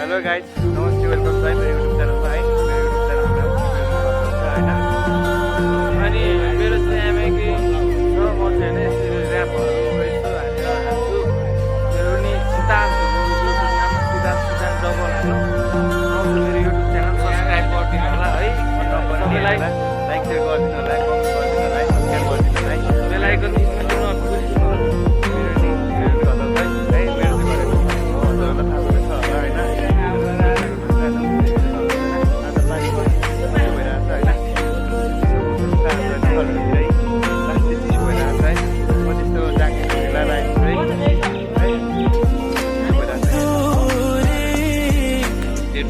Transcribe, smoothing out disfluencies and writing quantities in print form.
Hello guys, नमस्ते, welcome to मेरो YouTube च्यानलमा है। मेरो युट्युब च्यानलमा होइन अनि मेरो चाहिँ एमएकी छ। म चाहिँ होइन यसरी ऱ्यापहरू यसो हालेर हाल्छु। मेरो नि सिद्धान्त युट्युब नाम सिद्धान्त डबल हाल्नु आउँछ। मेरो युट्युब च्यानल सब्सक्राइब गरिदिनु होला है। सबैलाई लाइक सेयर गरिदिनु होला, कमेन्ट गरिदिनु होला, सब्सक्राइब गरिदिनु होला है। बेल आइकन थिच्नु नबिर्सिनु होला। मेरो नि कलर है मेरो चाहिँ गरेको हो, हजुरहरूलाई थाहा पनि छ होला होइन। It